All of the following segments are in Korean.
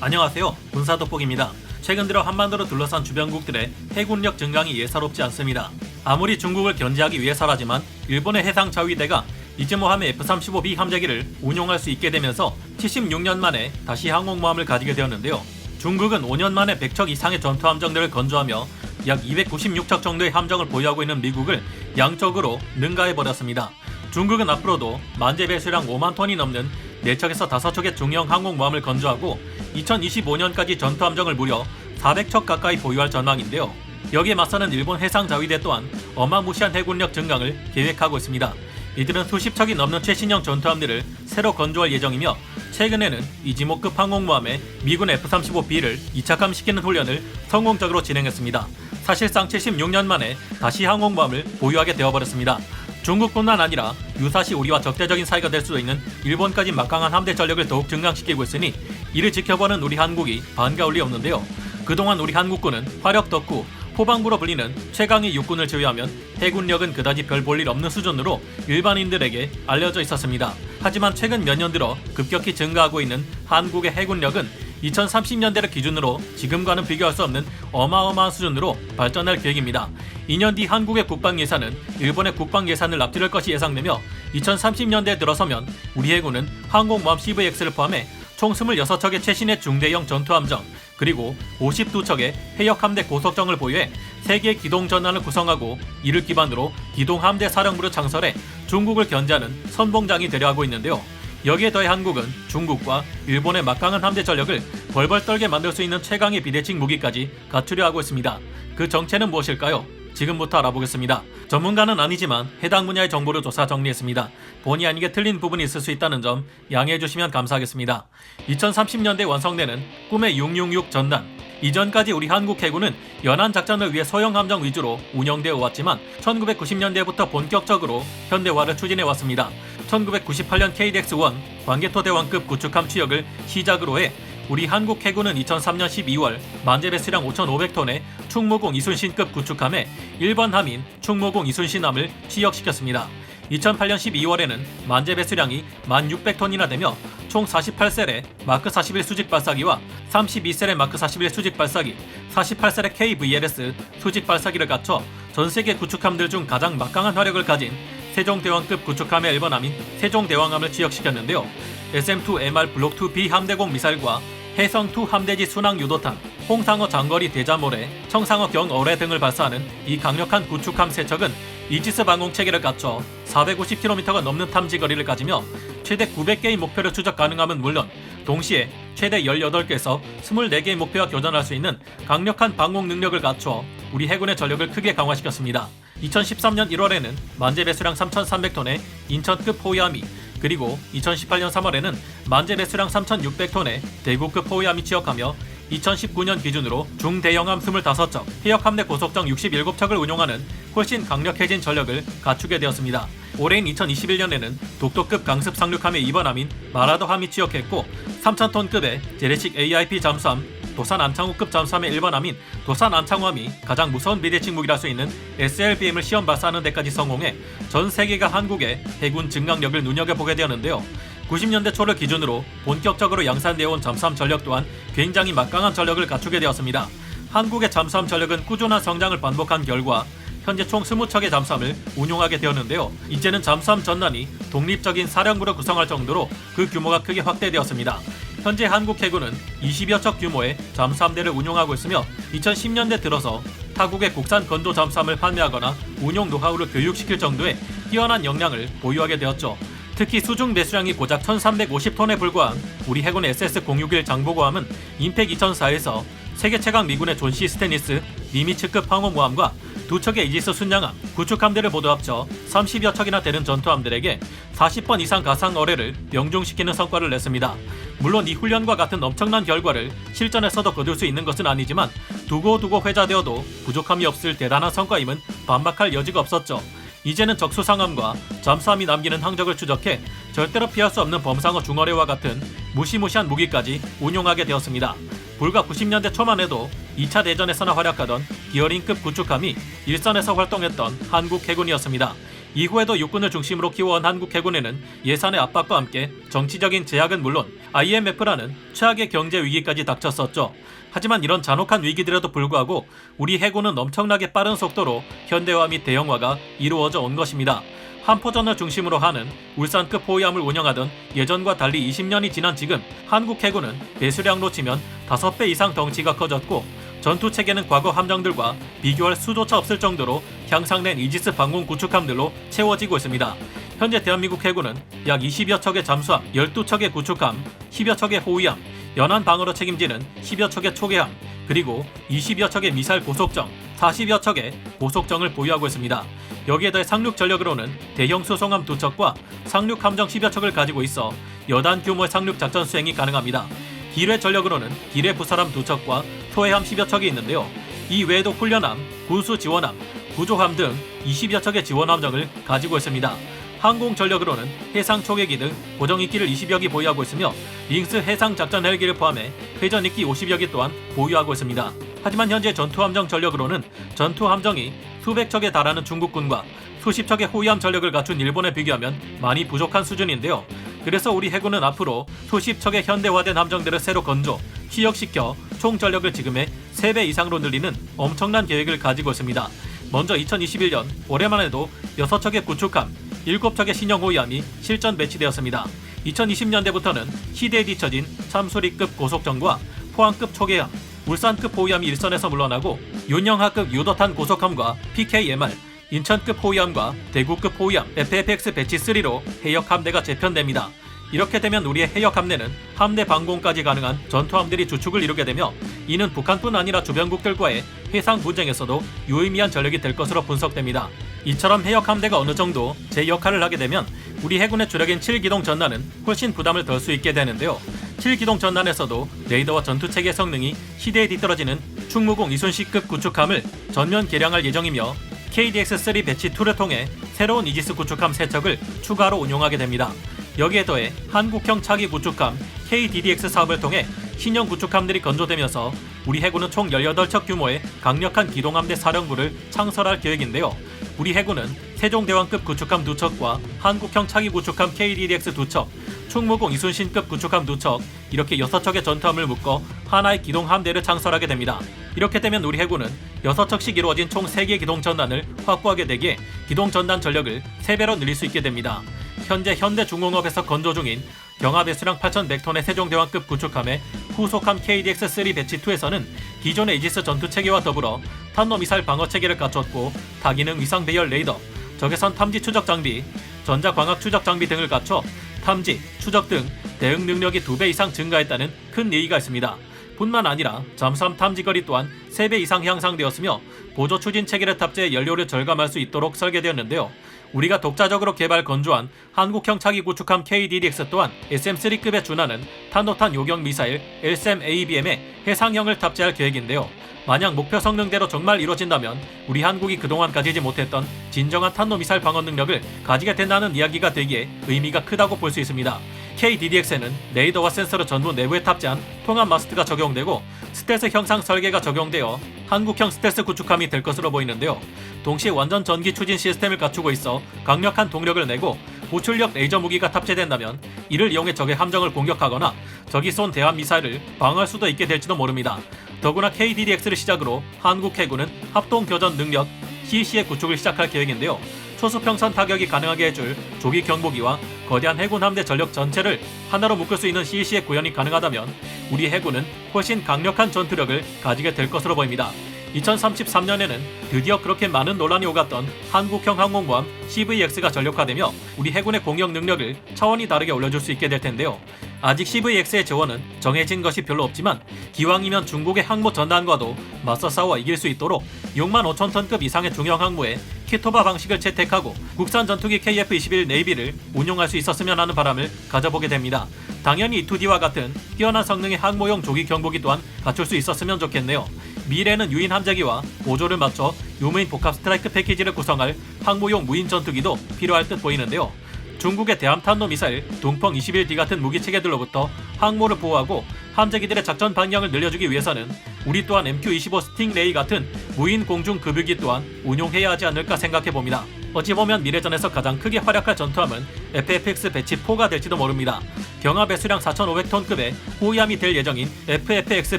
안녕하세요. 군사돋보기입니다. 최근 들어 한반도를 둘러싼 주변국들의 해군력 증강이 예사롭지 않습니다. 아무리 중국을 견제하기 위해서라지만 일본의 해상 자위대가 이즈모함의 F-35B 함재기를 운용할 수 있게 되면서 76년 만에 다시 항공모함을 가지게 되었는데요. 중국은 5년 만에 100척 이상의 전투함정들을 건조하며 약 296척 정도의 함정을 보유하고 있는 미국을 양적으로 능가해버렸습니다. 중국은 앞으로도 만재 배수량 5만 톤이 넘는 4척에서 5척의 중형 항공모함을 건조하고 2025년까지 전투함정을 무려 400척 가까이 보유할 전망인데요. 여기에 맞서는 일본 해상자위대 또한 어마무시한 해군력 증강을 계획하고 있습니다. 이들은 수십 척이 넘는 최신형 전투함들을 새로 건조할 예정이며 최근에는 이지모급 항공모함에 미군 F-35B를 이착함시키는 훈련을 성공적으로 진행했습니다. 사실상 76년 만에 다시 항공모함을 보유하게 되어버렸습니다. 중국뿐만 아니라 유사시 우리와 적대적인 사이가 될 수도 있는 일본까지 막강한 함대 전력을 더욱 증강시키고 있으니 이를 지켜보는 우리 한국이 반가울 리 없는데요. 그동안 우리 한국군은 화력 덕후, 포방부로 불리는 최강의 육군을 제외하면 해군력은 그다지 별 볼 일 없는 수준으로 일반인들에게 알려져 있었습니다. 하지만 최근 몇 년 들어 급격히 증가하고 있는 한국의 해군력은 2030년대를 기준으로 지금과는 비교할 수 없는 어마어마한 수준으로 발전할 계획입니다. 2년 뒤 한국의 국방 예산은 일본의 국방 예산을 앞지를 것이 예상되며 2030년대에 들어서면 우리 해군은 항공모함 CVX를 포함해 총 26척의 최신의 중대형 전투함정 그리고 52척의 해역함대 고속정을 보유해 세계 기동전단을 구성하고 이를 기반으로 기동함대 사령부를 창설해 중국을 견제하는 선봉장이 되려 하고 있는데요. 여기에 더해 한국은 중국과 일본의 막강한 함대 전력을 벌벌 떨게 만들 수 있는 최강의 비대칭 무기까지 갖추려 하고 있습니다. 그 정체는 무엇일까요? 지금부터 알아보겠습니다. 전문가는 아니지만 해당 분야의 정보를 조사 정리했습니다. 본의 아니게 틀린 부분이 있을 수 있다는 점 양해해 주시면 감사하겠습니다. 2030년대 완성되는 꿈의 666 전단. 이전까지 우리 한국 해군은 연안 작전을 위해 소형 함정 위주로 운영되어 왔지만 1990년대부터 본격적으로 현대화를 추진해 왔습니다. 1998년 KDX-1 광개토 대왕급 구축함 취역을 시작으로 해 우리 한국 해군은 2003년 12월 만재 배수량 5,500톤의 충무공 이순신급 구축함에 일반 함인 충무공 이순신함을 취역시켰습니다. 2008년 12월에는 만재 배수량이 1,600톤이나 되며 총 48셀의 마크 41 수직 발사기와 32셀의 마크 41 수직 발사기, 48셀의 KVLS 수직 발사기를 갖춰 전세계 구축함들 중 가장 막강한 화력을 가진 세종대왕급 구축함의 일본함인 세종대왕함을 취역시켰는데요. SM-2MR 블록2B 함대공 미사일과 해성-2 함대지 순항 유도탄, 홍상어 장거리 대자모래, 청상어 경어뢰 등을 발사하는 이 강력한 구축함 세 척은 이지스 방공체계를 갖춰 450km가 넘는 탐지 거리를 가지며 최대 900개의 목표를 추적 가능함은 물론 동시에 최대 18개에서 24개의 목표와 교전할 수 있는 강력한 방공 능력을 갖춰 우리 해군의 전력을 크게 강화시켰습니다. 2013년 1월에는 만재 배수량 3,300톤의 인천급 호위함이 그리고 2018년 3월에는 만재 배수량 3,600톤의 대구급 호위함이 취역하며 2019년 기준으로 중대형함 25척, 해역함대 고속정 67척을 운용하는 훨씬 강력해진 전력을 갖추게 되었습니다. 올해인 2021년에는 독도급 강습 상륙함의 2번함인 마라도함이 취역했고 3,000톤급의 재래식 AIP 잠수함 도산 안창호급 잠수함의 1번함인 도산 안창호함이 가장 무서운 비대칭 무기라 할 수 있는 SLBM을 시험 발사하는 데까지 성공해 전 세계가 한국의 해군 증강력을 눈여겨보게 되었는데요. 90년대 초를 기준으로 본격적으로 양산되어 온 잠수함 전력 또한 굉장히 막강한 전력을 갖추게 되었습니다. 한국의 잠수함 전력은 꾸준한 성장을 반복한 결과 현재 총 20척의 잠수함을 운용하게 되었는데요. 이제는 잠수함 전단이 독립적인 사령부를 구성할 정도로 그 규모가 크게 확대되었습니다. 현재 한국 해군은 20여 척 규모의 잠수함대를 운용하고 있으며 2010년대 들어서 타국의 국산 건조 잠수함을 판매하거나 운용 노하우를 교육시킬 정도의 뛰어난 역량을 보유하게 되었죠. 특히 수중 배수량이 고작 1,350톤에 불과한 우리 해군 SS-061 장보고함은 임팩 2004에서 세계 최강 미군의 존 C 스테니스 니미츠급 항공모함과 2척의 이지스 순양함, 구축함대를 모두 합쳐 30여 척이나 되는 전투함들에게 40번 이상 가상 어뢰를 명중시키는 성과를 냈습니다. 물론 이 훈련과 같은 엄청난 결과를 실전에서도 거둘 수 있는 것은 아니지만 두고두고 회자되어도 부족함이 없을 대단한 성과임은 반박할 여지가 없었죠. 이제는 적수상함과 잠수함이 남기는 항적을 추적해 절대로 피할 수 없는 범상어 중어뢰와 같은 무시무시한 무기까지 운용하게 되었습니다. 불과 90년대 초만 해도 2차 대전에서나 활약하던 기어링급 구축함이 일선에서 활동했던 한국 해군이었습니다. 이후에도 육군을 중심으로 키워온 한국 해군에는 예산의 압박과 함께 정치적인 제약은 물론 IMF라는 최악의 경제 위기까지 닥쳤었죠. 하지만 이런 잔혹한 위기들에도 불구하고 우리 해군은 엄청나게 빠른 속도로 현대화 및 대형화가 이루어져 온 것입니다. 한포전을 중심으로 하는 울산급 호위함을 운영하던 예전과 달리 20년이 지난 지금 한국 해군은 배수량로 치면 5배 이상 덩치가 커졌고 전투체계는 과거 함정들과 비교할 수조차 없을 정도로 향상된 이지스 방공 구축함들로 채워지고 있습니다. 현재 대한민국 해군은 약 20여 척의 잠수함, 12척의 구축함, 10여 척의 호위함, 연안 방어로 책임지는 10여 척의 초계함, 그리고 20여 척의 미사일 고속정, 40여 척의 고속정을 보유하고 있습니다. 여기에 더해 상륙 전력으로는 대형 수송함 2척과 상륙 함정 10여 척을 가지고 있어 여단 규모의 상륙 작전 수행이 가능합니다. 기뢰 전력으로는 기뢰 부사람 2척과 소해함 10여 척이 있는데요. 이 외에도 훈련함, 군수 지원함, 구조함 등 20여 척의 지원함정을 가지고 있습니다. 항공 전력으로는 해상 초계기 등 고정 이끼를 20여 기 보유하고 있으며 링스 해상 작전 헬기를 포함해 회전 이끼 50여 기 또한 보유하고 있습니다. 하지만 현재 전투함정 전력으로는 전투함정이 수백 척에 달하는 중국군과 수십 척의 호위함 전력을 갖춘 일본에 비교하면 많이 부족한 수준인데요. 그래서 우리 해군은 앞으로 수십 척의 현대화된 함정들을 새로 건조, 취역시켜 총 전력을 지금의 3배 이상으로 늘리는 엄청난 계획을 가지고 있습니다. 먼저 2021년 올해만 해도 6척의 구축함, 7척의 신형 호위함이 실전 배치되었습니다. 2020년대부터는 시대에 뒤처진 참수리급 고속정과 포항급 초계함, 울산급 호위함이 일선에서 물러나고 윤영하급 유도탄 고속함과 PKMR, 인천급 호위함과 대구급 호위함 FFX 배치 3로 해역 함대가 재편됩니다. 이렇게 되면 우리의 해역 함대는 함대 방공까지 가능한 전투함들이 주축을 이루게 되며 이는 북한뿐 아니라 주변국들과의 해상 분쟁에서도 유의미한 전력이 될 것으로 분석됩니다. 이처럼 해역 함대가 어느 정도 제 역할을 하게 되면 우리 해군의 주력인 7기동 전단은 훨씬 부담을 덜 수 있게 되는데요. 7기동 전단에서도 레이더와 전투체계 성능이 시대에 뒤떨어지는 충무공 이순신급 구축함을 전면 개량할 예정이며 KDX-3 배치 2를 통해 새로운 이지스 구축함 3척을 추가로 운용하게 됩니다. 여기에 더해 한국형 차기 구축함 KDDX 사업을 통해 신형 구축함들이 건조되면서 우리 해군은 총 18척 규모의 강력한 기동함대 사령부를 창설할 계획인데요. 우리 해군은 세종대왕급 구축함 2척과 한국형 차기 구축함 KDDX 2척, 충무공 이순신급 구축함 2척, 이렇게 6척의 전투함을 묶어 하나의 기동함대를 창설하게 됩니다. 이렇게 되면 우리 해군은 6척씩 이루어진 총 3개의 기동전단을 확보하게 되기에 기동전단 전력을 3배로 늘릴 수 있게 됩니다. 현재 현대중공업에서 건조 중인 경하 배수량 8,100톤의 세종대왕급 구축함의 후속함 KDX-3 배치 2에서는 기존의 이지스 전투체계와 더불어 탄도미사일 방어체계를 갖췄고 다기능 위상 배열 레이더, 적외선 탐지 추적 장비, 전자광학 추적 장비 등을 갖춰 탐지, 추적 등 대응 능력이 2배 이상 증가했다는 큰 예의가 있습니다. 뿐만 아니라 잠수함 탐지거리 또한 3배 이상 향상되었으며 보조 추진 체계를 탑재해 연료를 절감할 수 있도록 설계되었는데요. 우리가 독자적으로 개발 건조한 한국형 차기 구축함 KDDX 또한 SM-3급에 준하는 탄도탄 요격 미사일 LSAM-ABM에 해상형을 탑재할 계획인데요. 만약 목표 성능대로 정말 이루어진다면 우리 한국이 그동안 가지지 못했던 진정한 탄도미사일 방어 능력을 가지게 된다는 이야기가 되기에 의미가 크다고 볼 수 있습니다. KDDX에는 레이더와 센서를 전부 내부에 탑재한 통합 마스트가 적용되고 스텔스 형상 설계가 적용되어 한국형 스텔스 구축함이 될 것으로 보이는데요. 동시에 완전 전기 추진 시스템을 갖추고 있어 강력한 동력을 내고 고출력 레이저 무기가 탑재된다면 이를 이용해 적의 함정을 공격하거나 적이 쏜 대함 미사일을 방어할 수도 있게 될지도 모릅니다. 더구나 KDDX를 시작으로 한국 해군은 합동교전 능력 CEC의 구축을 시작할 계획인데요. 초수평선 타격이 가능하게 해줄 조기 경보기와 거대한 해군 함대 전력 전체를 하나로 묶을 수 있는 CEC의 구현이 가능하다면 우리 해군은 훨씬 강력한 전투력을 가지게 될 것으로 보입니다. 2033년에는 드디어 그렇게 많은 논란이 오갔던 한국형 항공모함 CVX가 전력화되며 우리 해군의 공격 능력을 차원이 다르게 올려줄 수 있게 될 텐데요. 아직 CVX의 재원은 정해진 것이 별로 없지만 기왕이면 중국의 항모 전단과도 맞서 싸워 이길 수 있도록 6만 5천 톤급 이상의 중형 항모에 키토바 방식을 채택하고 국산 전투기 KF-21 네이비를 운용할 수 있었으면 하는 바람을 가져보게 됩니다. 당연히 E2D와 같은 뛰어난 성능의 항모용 조기 경보기 또한 갖출 수 있었으면 좋겠네요. 미래는 유인 함재기와 보조를 맞춰 유무인 복합 스트라이크 패키지를 구성할 항모용 무인 전투기도 필요할 듯 보이는데요. 중국의 대함탄도 미사일 동펑 21D 같은 무기체계들로부터 항모를 보호하고 함재기들의 작전 방향을 늘려주기 위해서는 우리 또한 MQ-25 스팅레이 같은 무인 공중 급유기 또한 운용해야 하지 않을까 생각해봅니다. 어찌 보면 미래전에서 가장 크게 활약할 전투함은 FFX 배치 4가 될지도 모릅니다. 경하 배수량 4,500톤급의 호위함이 될 예정인 FFX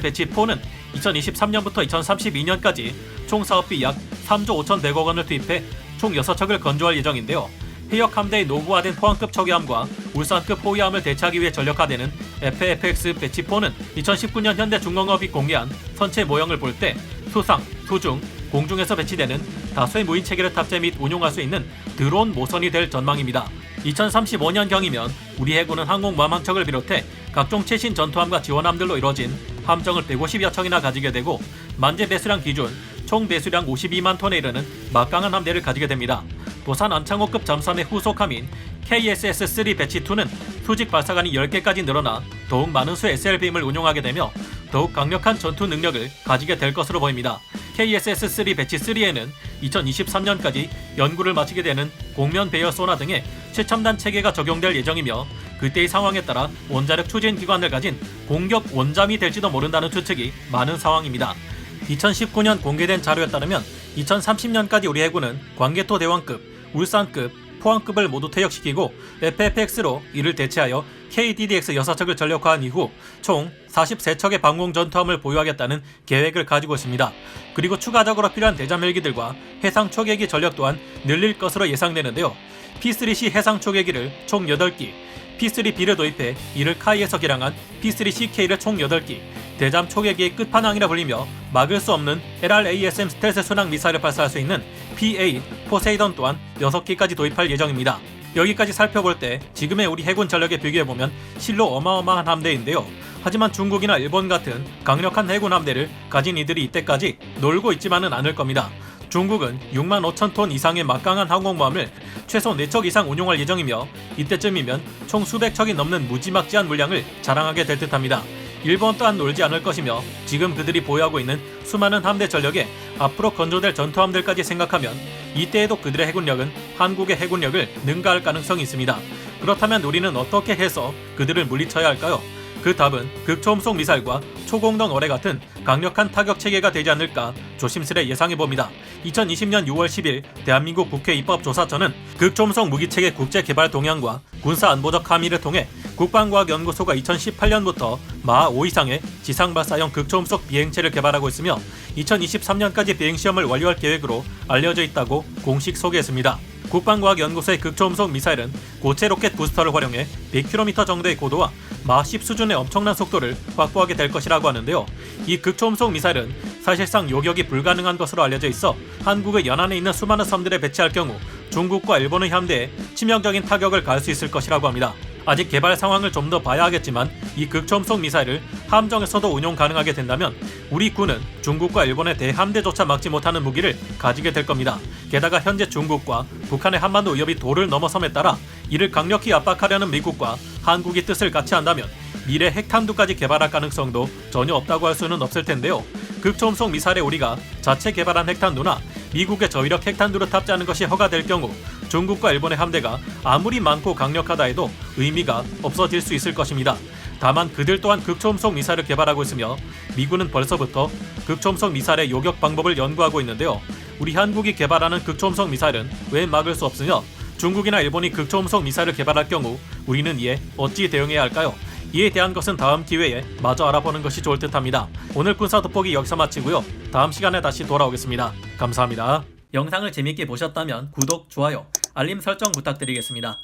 배치 4는 2023년부터 2032년까지 총 사업비 약 3조 5,100억 원을 투입해 총 6척을 건조할 예정인데요. 해역 함대의 노후화된 포항급 척유함과 울산급 호위함을 대체하기 위해 전력화되는 FFX 배치 4는 2019년 현대중공업이 공개한 선체 모형을 볼 때 수상, 수중, 공중에서 배치되는 다수의 무인 체계를 탑재 및 운용할 수 있는 드론 모선이 될 전망입니다. 2035년경이면 우리 해군은 항공모함 한 척을 비롯해 각종 최신 전투함과 지원함들로 이뤄진 함정을 150여 척이나 가지게 되고 만재 배수량 기준 총 배수량 52만 톤에 이르는 막강한 함대를 가지게 됩니다. 도산 안창호급 잠수함의 후속함인 KSS-3 배치2는 수직 발사관이 10개까지 늘어나 더욱 많은 수의 SLB임을 운용하게 되며 더욱 강력한 전투 능력을 가지게 될 것으로 보입니다. KSS-3 배치3에는 2023년까지 연구를 마치게 되는 공면 배열 소나 등의 최첨단 체계가 적용될 예정이며 그때의 상황에 따라 원자력 추진 기관을 가진 공격 원잠이 될지도 모른다는 추측이 많은 상황입니다. 2019년 공개된 자료에 따르면 2030년까지 우리 해군은 광개토 대왕급, 울산급, 포항급을 모두 퇴역시키고 FFX로 이를 대체하여 KDDX 6척을 전력화한 이후 총 43척의 방공 전투함을 보유하겠다는 계획을 가지고 있습니다. 그리고 추가적으로 필요한 대잠 헬기들과 해상 초계기 전력 또한 늘릴 것으로 예상되는데요. P3C 해상 초계기를 총 8기, P3B를 도입해 이를 카이에서 개량한 P3CK를 총 8기, 대잠 초계기의 끝판왕이라 불리며 막을 수 없는 LRASM 스텔스 순항 미사일을 발사할 수 있는 PA 포세이돈 또한 6기까지 도입할 예정입니다. 여기까지 살펴볼 때 지금의 우리 해군 전력에 비교해보면 실로 어마어마한 함대인데요. 하지만 중국이나 일본 같은 강력한 해군 함대를 가진 이들이 이때까지 놀고 있지만은 않을 겁니다. 중국은 6만 5천 톤 이상의 막강한 항공모함을 최소 4척 이상 운용할 예정이며 이때쯤이면 총 수백 척이 넘는 무지막지한 물량을 자랑하게 될 듯합니다. 일본 또한 놀지 않을 것이며 지금 그들이 보유하고 있는 수많은 함대 전력에 앞으로 건조될 전투함들까지 생각하면 이때에도 그들의 해군력은 한국의 해군력을 능가할 가능성이 있습니다. 그렇다면 우리는 어떻게 해서 그들을 물리쳐야 할까요? 그 답은 극초음속 미사일과 초공동 어뢰 같은 강력한 타격 체계가 되지 않을까 조심스레 예상해봅니다. 2020년 6월 10일 대한민국 국회 입법조사처는 극초음속 무기체계 국제개발 동향과 군사안보적 함의를 통해 국방과학연구소가 2018년부터 마하 5 이상의 지상발사형 극초음속 비행체를 개발하고 있으며 2023년까지 비행시험을 완료할 계획으로 알려져 있다고 공식 소개했습니다. 국방과학연구소의 극초음속 미사일은 고체 로켓 부스터를 활용해 100km 정도의 고도와 마하 10 수준의 엄청난 속도를 확보하게 될 것이라고 하는데요. 이 극초음속 미사일은 사실상 요격이 불가능한 것으로 알려져 있어 한국의 연안에 있는 수많은 섬들에 배치할 경우 중국과 일본의 함대에 치명적인 타격을 가할 수 있을 것이라고 합니다. 아직 개발 상황을 좀 더 봐야 하겠지만 이 극초음속 미사일을 함정에서도 운용 가능하게 된다면 우리 군은 중국과 일본의 대함대조차 막지 못하는 무기를 가지게 될 겁니다. 게다가 현재 중국과 북한의 한반도 위협이 도를 넘어섬에 따라 이를 강력히 압박하려는 미국과 한국이 뜻을 같이 한다면 미래 핵탄두까지 개발할 가능성도 전혀 없다고 할 수는 없을 텐데요. 극초음속 미사일에 우리가 자체 개발한 핵탄두나 미국의 저위력 핵탄두를 탑재하는 것이 허가될 경우 중국과 일본의 함대가 아무리 많고 강력하다 해도 의미가 없어질 수 있을 것입니다. 다만 그들 또한 극초음속 미사일을 개발하고 있으며 미군은 벌써부터 극초음속 미사일의 요격 방법을 연구하고 있는데요. 우리 한국이 개발하는 극초음속 미사일은 왜 막을 수 없으며 중국이나 일본이 극초음속 미사일을 개발할 경우 우리는 이에 어찌 대응해야 할까요? 이에 대한 것은 다음 기회에 마저 알아보는 것이 좋을 듯합니다. 오늘 군사 돋보기 여기서 마치고요. 다음 시간에 다시 돌아오겠습니다. 감사합니다. 영상을 재밌게 보셨다면 구독, 좋아요, 알림 설정 부탁드리겠습니다.